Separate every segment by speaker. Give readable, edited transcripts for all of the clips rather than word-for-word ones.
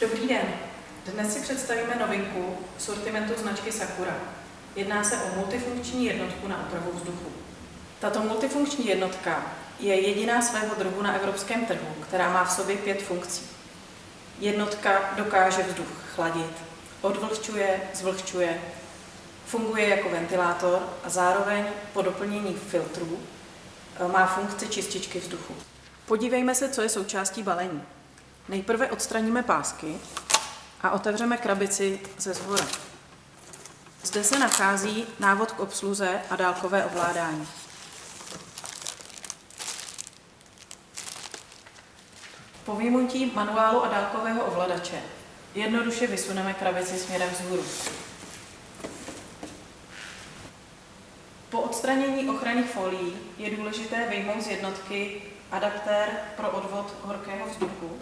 Speaker 1: Dobrý den. Dnes si představíme novinku sortimentu značky Sakura. Jedná se o multifunkční jednotku na opravu vzduchu. Tato multifunkční jednotka je jediná svého druhu na evropském trhu, která má v sobě 5 funkcí. Jednotka dokáže vzduch chladit, odvlhčuje, zvlhčuje, funguje jako ventilátor a zároveň po doplnění filtrů má funkci čističky vzduchu. Podívejme se, co je součástí balení. Nejprve odstraníme pásky a otevřeme krabici ze shora. Zde se nachází návod k obsluze a dálkové ovládání. Po vyjmutí manuálu a dálkového ovladače jednoduše vysuneme krabici směrem vzhůru. Po odstranění ochranných folií je důležité vyjmout z jednotky adaptér pro odvod horkého vzduchu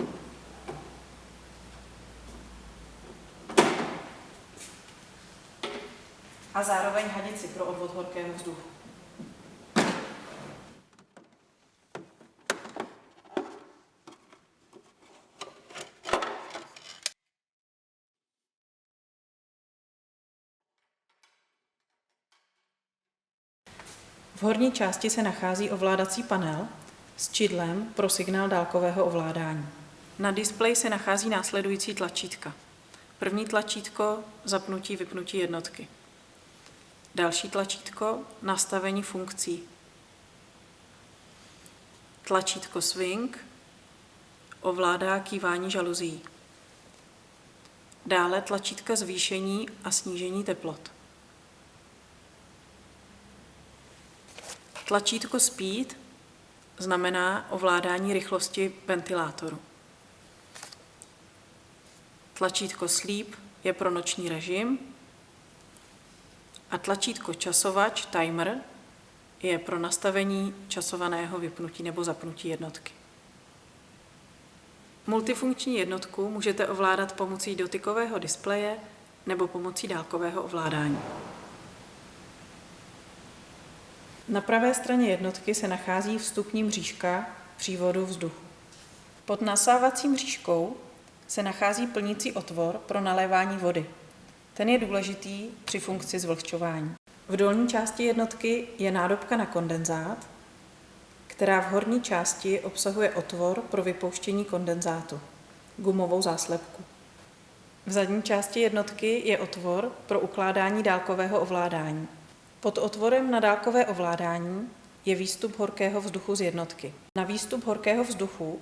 Speaker 1: a zároveň hadici pro odvod horkého vzduchu. V horní části se nachází ovládací panel s čidlem pro signál dálkového ovládání. Na displeji se nachází následující tlačítka. První tlačítko zapnutí, vypnutí jednotky. Další tlačítko nastavení funkcí. Tlačítko swing ovládá kývání žaluzí. Dále tlačítka zvýšení a snížení teplot. Tlačítko speed znamená ovládání rychlosti ventilátoru. Tlačítko sleep je pro noční režim a tlačítko časovač timer je pro nastavení časovaného vypnutí nebo zapnutí jednotky. Multifunkční jednotku můžete ovládat pomocí dotykového displeje nebo pomocí dálkového ovládání. Na pravé straně jednotky se nachází vstupní mřížka přívodu vzduchu. Pod nasávacím mřížkou se nachází plnící otvor pro nalévání vody. Ten je důležitý při funkci zvlhčování. V dolní části jednotky je nádobka na kondenzát, která v horní části obsahuje otvor pro vypouštění kondenzátu, gumovou záslepku. V zadní části jednotky je otvor pro ukládání dálkového ovládání. Pod otvorem na dálkové ovládání je výstup horkého vzduchu z jednotky. Na výstup horkého vzduchu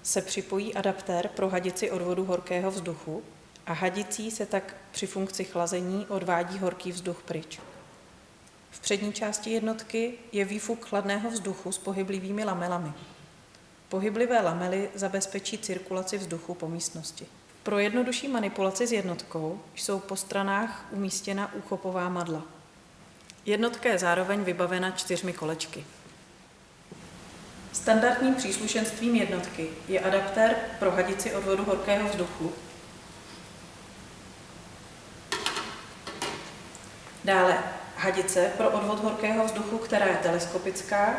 Speaker 1: se připojí adaptér pro hadici odvodu horkého vzduchu a hadicí se tak při funkci chlazení odvádí horký vzduch pryč. V přední části jednotky je výfuk chladného vzduchu s pohyblivými lamelami. Pohyblivé lamely zabezpečí cirkulaci vzduchu po místnosti. Pro jednodušší manipulaci s jednotkou jsou po stranách umístěna úchopová madla. Jednotka je zároveň vybavena 4 kolečky. Standardním příslušenstvím jednotky je adaptér pro hadici odvodu horkého vzduchu, dále hadice pro odvod horkého vzduchu, která je teleskopická,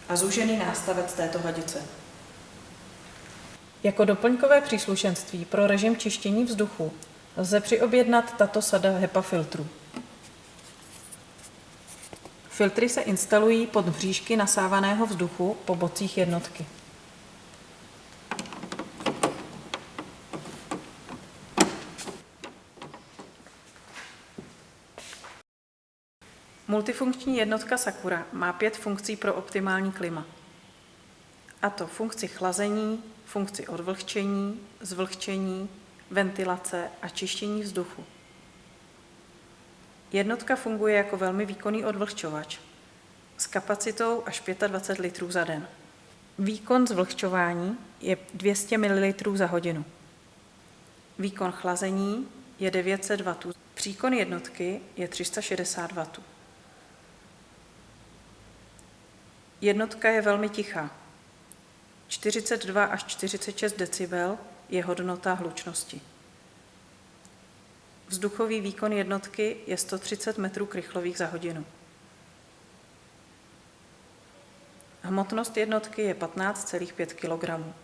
Speaker 1: a zúžený nástavec této hadice. Jako doplňkové příslušenství pro režim čištění vzduchu lze přiobjednat tato sada HEPA filtrů. Filtry se instalují pod mřížky nasávaného vzduchu po bocích jednotky. Multifunkční jednotka Sakura má 5 funkcí pro optimální klima. A to funkci chlazení, funkci odvlhčení, zvlhčení, ventilace a čištění vzduchu. Jednotka funguje jako velmi výkonný odvlhčovač s kapacitou až 25 litrů za den. Výkon zvlhčování je 200 ml za hodinu. Výkon chlazení je 900 W. Příkon jednotky je 360 W. Jednotka je velmi tichá. 42 až 46 decibel je hodnota hlučnosti. Vzduchový výkon jednotky je 130 metrů krychlových za hodinu. Hmotnost jednotky je 15,5 kg.